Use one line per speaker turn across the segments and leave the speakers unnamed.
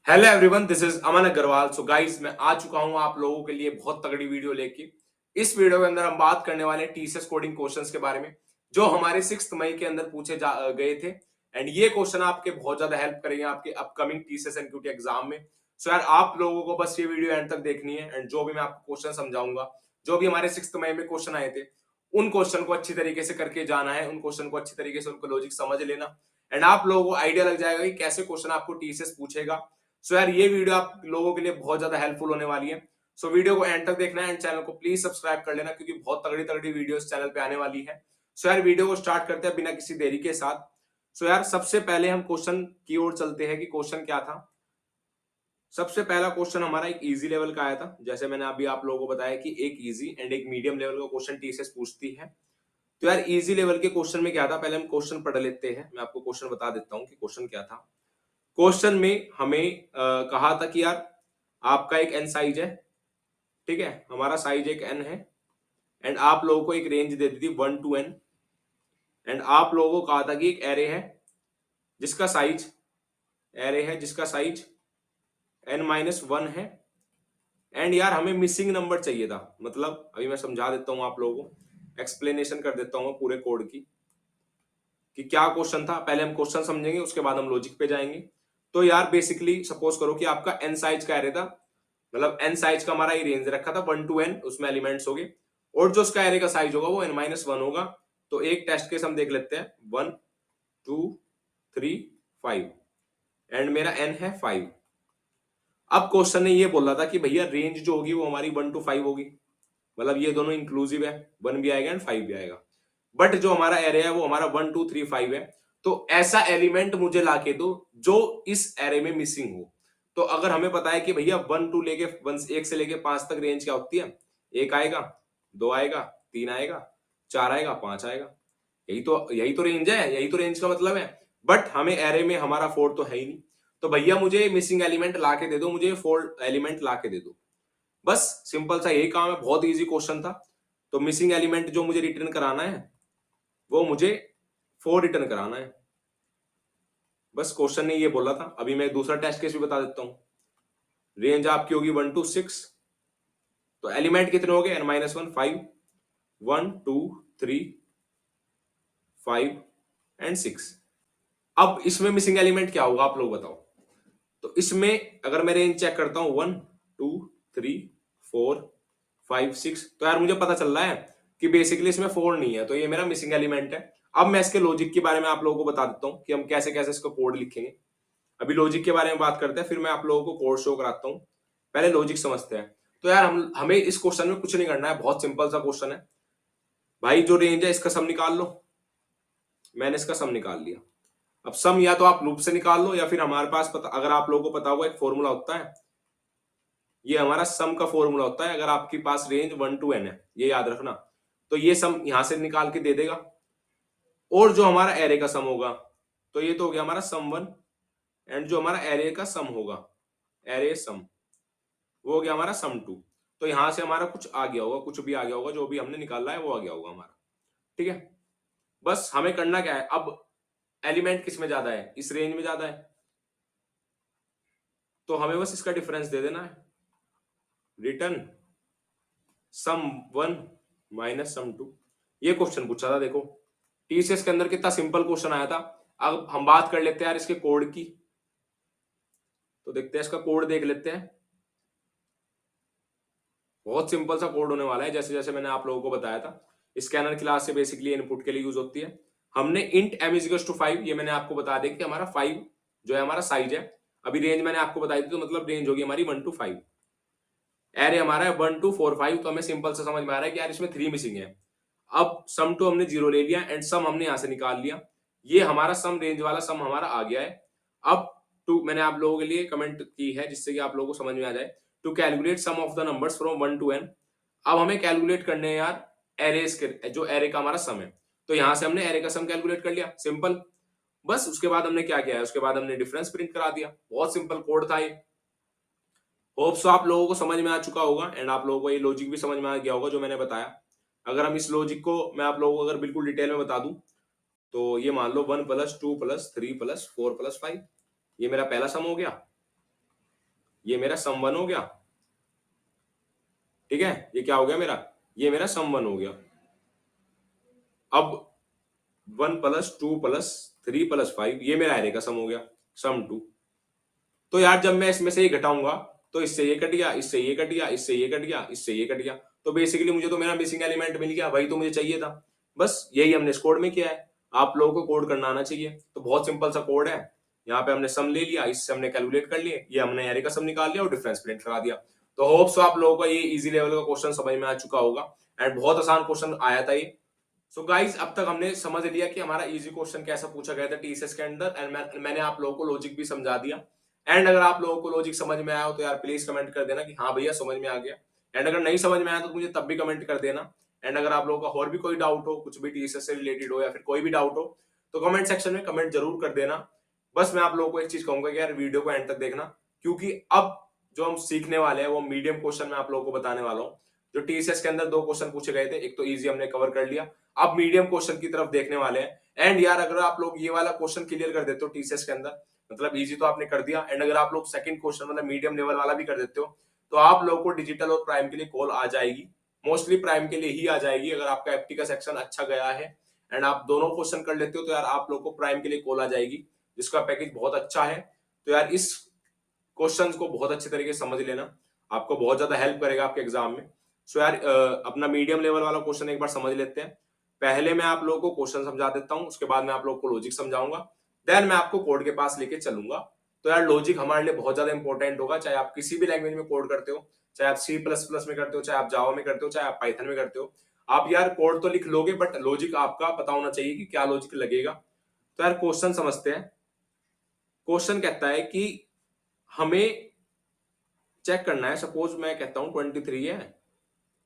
Hello everyone, this is Aman Agarwal. So guys, मैं आ चुका हूं आप लोगों के लिए बहुत तगड़ी वीडियो लेके। इस वीडियो के अंदर हम बात करने वाले हैं टीसीएस कोडिंग क्वेश्चंस के बारे में, जो हमारे 6 मई के अंदर पूछे गए थे। एंड ये क्वेश्चन आपके बहुत ज्यादा हेल्प करेंगे आपके अपकमिंग टीसीएस एनक्यूटी एग्जाम में। सो यार, आप लोगों को बस ये वीडियो एंड तक देखनी है। एंड जो भी मैं आपको क्वेश्चन समझाऊंगा, जो भी हमारे 6 मई में क्वेश्चन आए थे, उन क्वेश्चन को अच्छी तरीके से करके जाना है। उन क्वेश्चन को अच्छी तरीके से उनको लॉजिक समझ लेना। एंड आप लोगों को आइडिया लग जाएगा कि कैसे क्वेश्चन आपको टीसीएस पूछेगा। सो यार, ये वीडियो आप लोगों के लिए बहुत ज्यादा हेल्पफुल होने वाली है। सो वीडियो को एंड तक देखना है एंड चैनल को प्लीज सब्सक्राइब कर लेना, क्योंकि बहुत तगड़ी तगड़ी वीडियोस चैनल पे आने वाली है। सो यार, वीडियो को स्टार्ट करते हैं बिना किसी देरी के साथ। सो यार, सबसे पहले हम क्वेश्चन की ओर चलते हैं कि क्वेश्चन क्या था। सबसे पहला क्वेश्चन हमारा एक इजी लेवल का आया था। जैसे मैंने अभी आप लोगों को बताया कि एक इजी एंड एक मीडियम लेवल का क्वेश्चन टीसीएस पूछती है। तो यार, इजी लेवल के क्वेश्चन में क्या था, पहले हम क्वेश्चन पढ़ लेते हैं। मैं आपको क्वेश्चन बता देता हूँ कि क्वेश्चन क्या था। क्वेश्चन में हमें कहा था कि यार, आपका एक एन साइज है, ठीक है, हमारा साइज एक एन है। एंड आप लोगों को एक रेंज दे दी थी 1 to n। एंड आप लोगों को कहा था कि एक जिसका साइज एरे है जिसका साइज n-1 है। एंड यार, हमें मिसिंग नंबर चाहिए था। मतलब अभी मैं समझा देता हूँ आप लोगों को, एक्सप्लेनेशन कर देता हूँ पूरे कोड की कि क्या क्वेश्चन था। पहले हम क्वेश्चन समझेंगे, उसके बाद हम लॉजिक पे जाएंगे। तो यार, बेसिकली सपोज करो कि आपका एन साइज का एरे था। मतलब एन साइज का हमारा ये रेंज रखा था 1 to n, उसमें एलिमेंट्स हो गए। और जो उसका एरे का साइज होगा वो n-1 होगा। तो एक टेस्ट केस हम देख लेते हैं। 1 2 3 5 एंड मेरा n है 5। अब क्वेश्चन ने ये बोला था कि भैया, रेंज जो होगी वो हमारी 1 to 5 होगी। मतलब ये दोनों इंक्लूसिव है, 1 भी आएगा एंड 5 भी आएगा। बट जो हमारा एरे है वो हमारा 1 2 3 5 है। तो ऐसा एलिमेंट मुझे लाके दो जो इस एरे में मिसिंग हो। तो अगर हमें पता है कि भैया 1 से लेके 5 तक रेंज क्या होती है, एक आएगा, दो आएगा, तीन आएगा, चार आएगा, पांच आएगा। यही तो रेंज है, यही तो रेंज का मतलब है। बट हमें एरे में हमारा 4 तो है ही नहीं। तो भैया, मुझे मिसिंग एलिमेंट ला के दे दो, मुझे 4 एलिमेंट ला के दे दो। बस सिंपल सा यही काम है, बहुत इजी क्वेश्चन था। तो मिसिंग एलिमेंट जो मुझे रिटर्न कराना है वो मुझे 4 रिटर्न कराना है। बस क्वेश्चन ने ये बोला था। अभी मैं दूसरा टेस्ट केस भी बता देता हूं। रेंज आपकी होगी 1 to 6। तो एलिमेंट कितने हो गए, n-1, 5। 1 2 3 5 एंड 6। अब इसमें मिसिंग एलिमेंट क्या होगा, आप लोग बताओ। तो इसमें अगर मैं रेंज चेक करता हूं 1 2 3 4 5 6, तो यार मुझे पता चल रहा है कि बेसिकली इसमें 4 नहीं है। तो ये मेरा मिसिंग एलिमेंट है। अब मैं इसके लॉजिक के बारे में आप लोगों को बता देता हूं कि हम कैसे कैसे इसका कोड लिखेंगे। अभी लॉजिक के बारे में बात करते हैं, फिर मैं आप लोगों को कोड शो कराता हूं। पहले लॉजिक समझते हैं। तो यार, हमें इस क्वेश्चन में कुछ नहीं करना है, बहुत सिंपल सा क्वेश्चन है। भाई, जो रेंज है इसका सम निकाल लो। मैंने इसका सम निकाल लिया। अब सम या तो आप लूप से निकाल लो, या फिर हमारे पास अगर आप लोगों को पता होगा, एक फॉर्मूला होता है। ये हमारा सम का फॉर्मूला होता है। अगर आपके पास रेंज 1 to n है, ये याद रखना। तो ये सम यहां से निकाल के दे देगा। और जो हमारा एरे का सम होगा, तो ये तो हो गया हमारा सम 1। एंड जो हमारा एरे का सम होगा, एरे सम, वो हो गया हमारा सम 2। तो यहां से हमारा कुछ आ गया होगा, कुछ भी आ गया होगा, जो भी हमने निकाला है वो आ गया होगा हमारा। ठीक है। बस हमें करना क्या है अब, एलिमेंट किस में ज्यादा है, इस रेंज में ज्यादा है। तो हमें बस इसका डिफरेंस दे देना है। रिटर्न सम 1 माइनस सम 2। ये क्वेश्चन पूछा था, देखो टीसीएस के अंदर कितना सिंपल क्वेश्चन आया था। अब हम बात कर लेते हैं यार इसके कोड की। तो देखते हैं, इसका कोड देख लेते हैं। बहुत सिंपल सा कोड होने वाला है, जैसे जैसे मैंने आप लोगों को बताया था। स्कैनर क्लास से बेसिकली इनपुट के लिए यूज होती है। हमने इंट m=5, ये मैंने आपको बता दिया कि हमारा 5 जो है हमारा साइज है। अभी रेंज मैंने आपको बताई थी, तो मतलब रेंज होगी हमारी 1 to 5। एरे हमारा है 1 2 4 5। तो हमें सिंपल से समझ में आ रहा है कि यार इसमें 3 मिसिंग है। अब सम 2 हमने 0 ले लिया एंड सम हमने यहां से निकाल लिया। ये हमारा सम, रेंज वाला सम हमारा आ गया है। अब टू मैंने आप लोगों के लिए कमेंट की है, जिससे कि आप लोगों को समझ में आ जाए। To calculate sum of the numbers from 1 to n। अब हमें कैलकुलेट करने हैं यार एरेस के, जो एरे का हमारा सम है। तो यहां से हमने एरे का सम कैलकुलेट कर लिया, सिंपल। बस उसके बाद हमने क्या किया है, उसके बाद हमने डिफरेंस प्रिंट करा दिया। बहुत सिंपल कोड था ये। होप सो आप लोगों को समझ में आ चुका होगा एंड आप लोगों को ये लॉजिक भी समझ में आ गया होगा जो मैंने बताया। अगर हम इस लॉजिक को मैं आप लोगों को अगर बिल्कुल डिटेल में बता दूं, तो ये मान लो 1 + 2 + 3 + 4 + 5, ये मेरा पहला सम हो गया। ये मेरा सम वन हो गया, ठीक है, ये क्या हो गया मेरा, ये मेरा सम वन हो गया। अब 1 + 2 + 3 + 5 ये मेरा एरे का सम हो गया, सम 2। तो यार जब मैं इसमें से ये घटाऊंगा तो इससे ये कट गया, इससे ये कट गया, इससे ये कट गया, इससे ये कट गया, तो बेसिकली मुझे तो मेरा मिसिंग एलिमेंट मिल गया, वही तो मुझे चाहिए था। बस यही हमने इस कोड में किया है। आप लोगों को कोड करना आना चाहिए। तो बहुत सिंपल सा कोड है। यहाँ पे हमने सम ले लिया, इससे हमने कैलकुलेट कर लिए, ये हमने एरे का सम निकाल लिया और डिफरेंस प्रिंट लगा दिया। तो होप्स आप लोगों को ये इजी लेवल का क्वेश्चन समझ में आ चुका होगा एंड बहुत आसान क्वेश्चन आया था ये। सो गाइज अब तक हमने समझ लिया कि हमारा इजी क्वेश्चन कैसा पूछा गया था टीसीएस के अंदर एंड मैंने आप लोगों को लॉजिक भी समझा दिया। एंड अगर आप लोगों को लॉजिक समझ में आया हो तो यार प्लीज कमेंट कर देना कि हाँ भैया समझ में आ गया। एंड अगर नहीं समझ में आया तो मुझे तब भी कमेंट कर देना। एंड अगर आप लोगों का और भी कोई डाउट हो, कुछ भी टीसीएस से रिलेटेड हो या फिर कोई भी डाउट हो, तो कमेंट सेक्शन में कमेंट जरूर कर देना। बस मैं आप लोगों को एक चीज कहूंगा कि यार वीडियो को एंड तक देखना, क्योंकि अब जो हम सीखने वाले हैं वो मीडियम क्वेश्चन मैं आप लोगों को बताने वाला हूँ। जो टीसीएस के अंदर 2 क्वेश्चन पूछे गए थे, एक तो इजी हमने कवर कर लिया, अब मीडियम क्वेश्चन की तरफ देखने वाले हैं। एंड यार अगर आप लोग ये वाला क्वेश्चन क्लियर कर देते हो टीसीएस के अंदर, मतलब इजी तो आपने कर दिया, एंड अगर आप लोग सेकंड क्वेश्चन मतलब मीडियम लेवल वाला भी कर देते हो, तो आप लोगों को डिजिटल और प्राइम के लिए कॉल आ जाएगी। मोस्टली प्राइम के लिए ही आ जाएगी। अगर आपका एफटी का सेक्शन अच्छा गया है एंड आप दोनों क्वेश्चन कर लेते हो तो यार आप लोग को प्राइम के लिए कॉल आ जाएगी, जिसका पैकेज बहुत अच्छा है। तो यार इस क्वेश्चंस को बहुत अच्छे तरीके से समझ लेना, आपको बहुत ज्यादा हेल्प करेगा आपके एग्जाम में। सो यार अपना मीडियम लेवल वाला क्वेश्चन एक बार समझ लेते हैं। पहले मैं आप लोगों को क्वेश्चन समझा देता हूं, उसके बाद मैं आप लोगों को लॉजिक समझाऊंगा, देन मैं आपको कोड के पास लेके चलूंगा। तो यार लॉजिक हमारे लिए बहुत ज्यादा इंपॉर्टेंट होगा, चाहे आप किसी भी लैंग्वेज में कोड करते हो, चाहे आप C++ में करते हो, चाहे आप जावा में करते हो, चाहे आप पाइथन में करते हो। आप यार कोड तो लिख लोगे बट लॉजिक आपका पता होना चाहिए कि क्या लॉजिक लगेगा। तो यार क्वेश्चन समझते हैं। क्वेश्चन कहता है कि हमें चेक करना है, सपोज मैं कहता हूं 23 है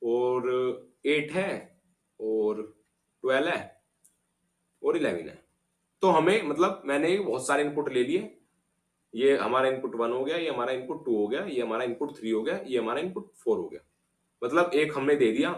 और 8 है और 12 है और 11 है। तो हमें मतलब मैंने बहुत सारे इनपुट ले लिए, ये हमारा इनपुट 1 हो गया, ये हमारा इनपुट 2 हो गया, ये हमारा इनपुट 3 हो गया, ये हमारा इनपुट 4 हो गया, मतलब एक हमने दे दिया।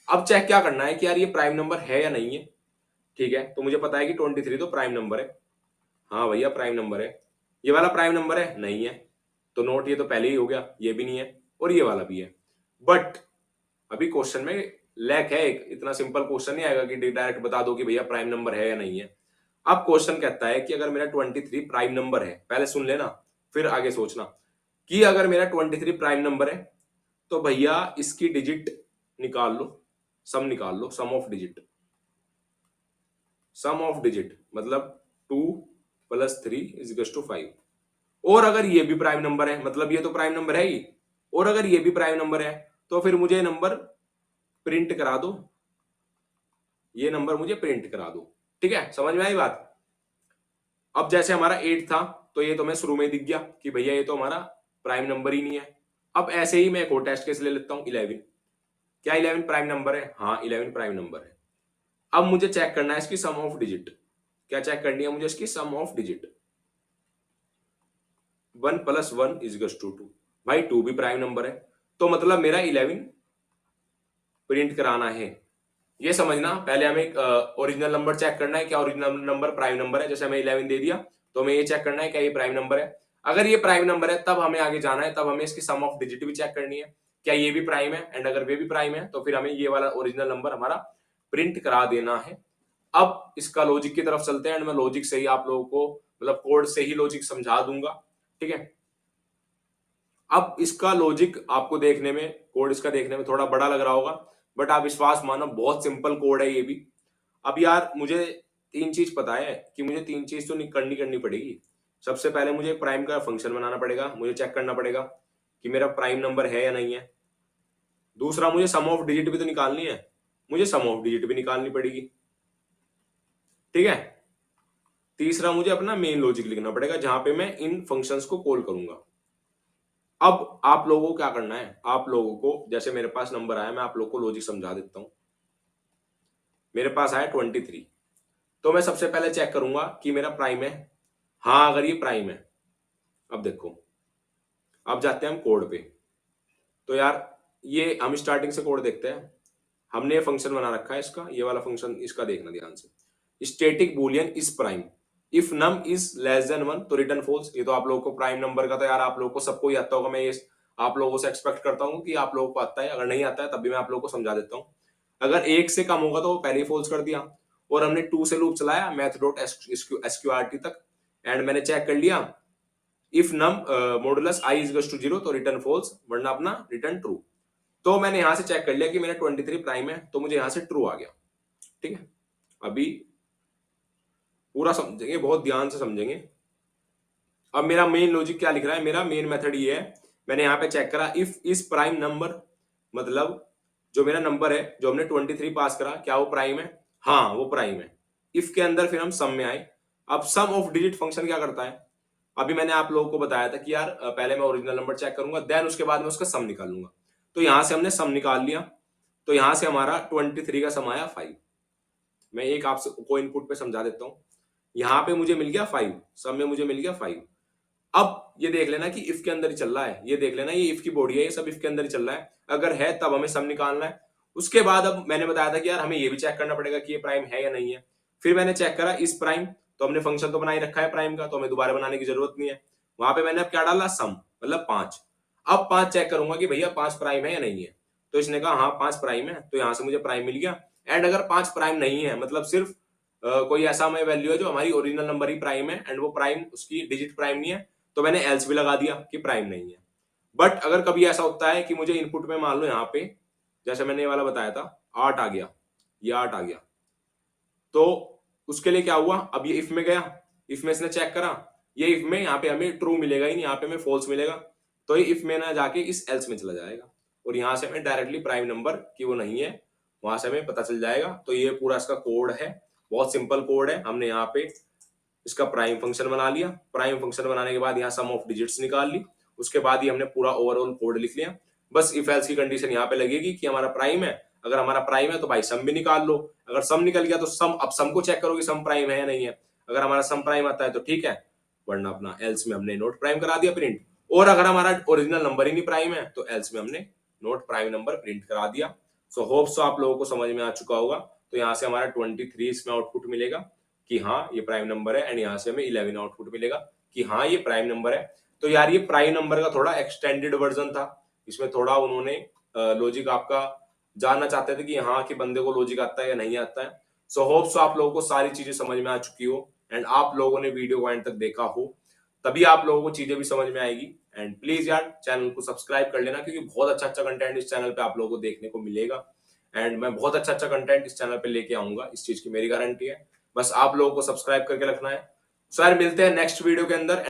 अब चेक क्या करना है कि यार ये प्राइम नंबर है या नहीं है। ठीक है, तो मुझे पता है कि 23 तो प्राइम नंबर है, हाँ भैया प्राइम नंबर है। ये वाला प्राइम नंबर है, नहीं है, तो नोट ये तो पहले ही हो गया, ये भी नहीं है और ये वाला भी है। बट अभी क्वेश्चन में लैक है, एक इतना सिंपल क्वेश्चन नहीं आएगा कि डायरेक्ट बता दो कि भैया प्राइम नंबर है या नहीं है। अब क्वेश्चन कहता है कि अगर मेरा 23 प्राइम नंबर है, पहले सुन लेना फिर आगे सोचना, कि अगर मेरा 23 प्राइम नंबर है तो भैया इसकी डिजिट निकाल लो, सम निकाल लो, sum of digit. Sum of digit मतलब 2 + 3 = 5। और अगर ये भी प्राइम नंबर है, मतलब ये तो प्राइम नंबर है ही, और अगर ये भी प्राइम नंबर है तो फिर मुझे नंबर प्रिंट करा दो, ये नंबर मुझे प्रिंट करा दो। ठीक है, समझ में आई बात। अब जैसे हमारा 8 था तो ये तो मैं शुरू में दिख गया कि भैया ये तो हमारा प्राइम नंबर ही नहीं है। अब ऐसे ही मैं एक और टेस्ट केस ले लेता हूं, 11। क्या 11 प्राइम नंबर है? हाँ 11 प्राइम नंबर है। अब मुझे चेक करना है इसकी सम ऑफ डिजिट। क्या चेक करनी है मुझे? इसकी सम ऑफ डिजिट। 1 + 1 = 2। भाई 2 भी प्राइम नंबर है, तो मतलब मेरा 11 प्रिंट कराना है। ये समझना, पहले हमें ओरिजिनल नंबर चेक करना है, क्या ओरिजिनल नंबर प्राइम नंबर है। जैसे हमें 11 दे दिया तो हमें ये चेक करना है क्या ये प्राइम नंबर है। अगर ये प्राइम नंबर है तब हमें आगे जाना है, तब हमें इसकी सम ऑफ डिजिट भी चेक करनी है, क्या ये भी प्राइम है। एंड अगर वे भी प्राइम है तो फिर हमें ये वाला ओरिजिनल नंबर हमारा प्रिंट करा देना है। अब इसका लॉजिक की तरफ चलते हैं एंड मैं लॉजिक से ही आप लोगों को मतलब कोड से ही लॉजिक समझा दूंगा। ठीक है, अब इसका लॉजिक आपको देखने में, कोड इसका देखने में थोड़ा बड़ा लग रहा होगा, बट आप विश्वास मानो बहुत सिंपल कोड है ये भी। अब यार मुझे 3 चीज पता है कि मुझे 3 चीज तो करनी पड़ेगी। सबसे पहले मुझे प्राइम का फंक्शन बनाना पड़ेगा, मुझे चेक करना पड़ेगा कि मेरा प्राइम नंबर है या नहीं है। दूसरा मुझे सम ऑफ डिजिट भी तो निकालनी है, मुझे सम ऑफ डिजिट भी निकालनी पड़ेगी। ठीक है, तीसरा मुझे अपना मेन लॉजिक लिखना पड़ेगा जहां पे मैं इन फंक्शंस को कॉल करूंगा। अब आप लोगों को क्या करना है, आप लोगों को जैसे मेरे पास नंबर आया, मैं आप लोगों को लॉजिक समझा देता हूं। मेरे पास आया 23, तो मैं सबसे पहले चेक करूंगा कि मेरा प्राइम है। हाँ अगर ये प्राइम है, अब देखो, अब जाते हैं हम कोड पे। तो यार ये हम स्टार्टिंग से कोड देखते हैं। हमने ये फंक्शन बना रखा है इसका, ये वाला फंक्शन इसका देखना ध्यान से, static boolean is prime. If num is less than 1 तो रिटर्न फॉल्स। ये तो आप लोगों को प्राइम नंबर का तो यार आप लोगों को सबको ही आता होगा, मैं ये आप लोगों से एक्सपेक्ट करता हूँ कि आप लोगों को आता है। अगर नहीं आता है तब भी मैं आप लोगों को समझा देता हूँ। अगर 1 से कम होगा तो वो पहले ही फॉल्स कर दिया, और हमने 2 से लूप चलाया मैथ डॉट एसक्यूआरटी तक, एंड मैंने चेक कर लिया if num modulus i is equal to 0 तो रिटर्न फॉल्स, वरना अपना रिटर्न ट्रू। तो मैंने यहां से चेक कर लिया कि मेरा 23 प्राइम है, तो मुझे यहां से ट्रू आ गया। ठीक है, अभी पूरा समझेंगे, बहुत ध्यान से समझेंगे। अब मेरा मेन लॉजिक क्या लिख रहा है, मेरा मेन मेथड ये है, मैंने यहाँ पे चेक करा इफ इस प्राइम नंबर, मतलब जो मेरा नंबर है जो हमने 23 पास करा, क्या वो प्राइम है? हाँ वो प्राइम है। इफ के अंदर फिर हम सम में आए। अब सम ऑफ डिजिट फंक्शन क्या करता है, अभी मैंने आप लोगों को बताया था कि यार पहले मैं ओरिजिनल नंबर चेक करूंगा, देन उसके बाद मैं उसका सम निकालूंगा। तो यहां से हमने सम निकाल लिया, तो यहां से हमारा 23 का सम आया 5। मैं एक आपसे को इनपुट पे समझा देता हूँ। यहाँ पे मुझे मिल गया 5, सम में मुझे मिल गया 5। अब ये देख लेना कि इफ के अंदर ही चल रहा है, ये देख लेना ये इफ की बॉडी है, ये सब इफ के अंदर ही चल रहा है। अगर है तब हमें सम निकालना है। उसके बाद अब मैंने बताया था कि यार हमें ये भी चेक करना पड़ेगा कि ये प्राइम है या नहीं है। फिर मैंने चेक करा इस प्राइम, तो हमने फंक्शन तो बना ही रखा है प्राइम का, तो हमें दोबारा बनाने की जरूरत नहीं है। वहां पे मैंने अब क्या डाला, सम, मतलब 5। अब 5 चेक करूंगा कि भैया 5 प्राइम है या नहीं है। तो इसने कहा हाँ 5 प्राइम है, तो यहां से मुझे प्राइम मिल गया। एंड अगर 5 प्राइम नहीं है, मतलब सिर्फ कोई ऐसा हमें वैल्यू है जो हमारी ओरिजिनल नंबर ही प्राइम है एंड वो प्राइम उसकी डिजिट प्राइम नहीं है, तो मैंने एल्स भी लगा दिया कि प्राइम नहीं है। बट अगर कभी ऐसा होता है कि मुझे इनपुट में मान लो यहाँ पे जैसे मैंने ये वाला बताया था 8 आ गया, ये 8 आ गया, तो उसके लिए क्या हुआ, अब ये इफ में गया, इफ में इसने चेक करा, ये इफ में यहाँ पे हमें ट्रू मिलेगा ही नहीं, यहाँ पे हमें फॉल्स मिलेगा। तो ये इफ में ना जाके इस एल्स में चला जाएगा, और यहाँ से हमें डायरेक्टली प्राइम नंबर की वो नहीं है वहां से हमें पता चल जाएगा। तो ये पूरा इसका कोड है, बहुत सिंपल कोड है। हमने यहाँ पे इसका प्राइम फंक्शन बना लिया, प्राइम फंक्शन बनाने के बाद यहाँ सम ऑफ डिजिट्स निकाल ली, उसके बाद ही हमने पूरा ओवरऑल कोड लिख लिया। बस इफ एल्स की कंडीशन यहाँ पे लगेगी कि हमारा प्राइम है। अगर हमारा प्राइम है तो भाई सम भी निकाल लो, अगर सम निकल गया तो सम, अब सम को चेक करो कि सम प्राइम है या नहीं है। अगर हमारा सम प्राइम आता है तो ठीक है, वरना अपना एल्स में हमने नोट प्राइम करा दिया प्रिंट। और अगर हमारा ओरिजिनल नंबर ही नहीं प्राइम है तो एल्स में हमने नोट प्राइम नंबर प्रिंट करा दिया। सो होप सो आप लोगों को समझ में आ चुका होगा। तो यहाँ से हमारा 23 इसमें आउटपुट मिलेगा कि हाँ ये प्राइम नंबर है, एंड यहाँ से हमें 11 आउटपुट मिलेगा कि हाँ ये प्राइम नंबर है। तो यार ये प्राइम नंबर का थोड़ा एक्सटेंडेड वर्जन था, इसमें थोड़ा उन्होंने लॉजिक आपका जानना चाहते थे कि हाँ कि बंदे को लॉजिक आता है या नहीं आता है। सो होप सो आप लोगों को सारी चीजें समझ में आ चुकी हो, एंड आप लोगों ने वीडियो को एंड तक देखा हो, तभी आप लोगों को चीजें भी समझ में आएगी। एंड प्लीज यार चैनल को सब्सक्राइब कर लेना, क्योंकि बहुत अच्छा अच्छा कंटेंट इस चैनल पे आप लोगों को देखने को मिलेगा, एंड मैं बहुत अच्छा अच्छा कंटेंट इस चैनल पे लेके आऊंगा, इस चीज की मेरी गारंटी है। बस आप लोगों को सब्सक्राइब करके रखना है। सर मिलते हैं नेक्स्ट वीडियो के अंदर।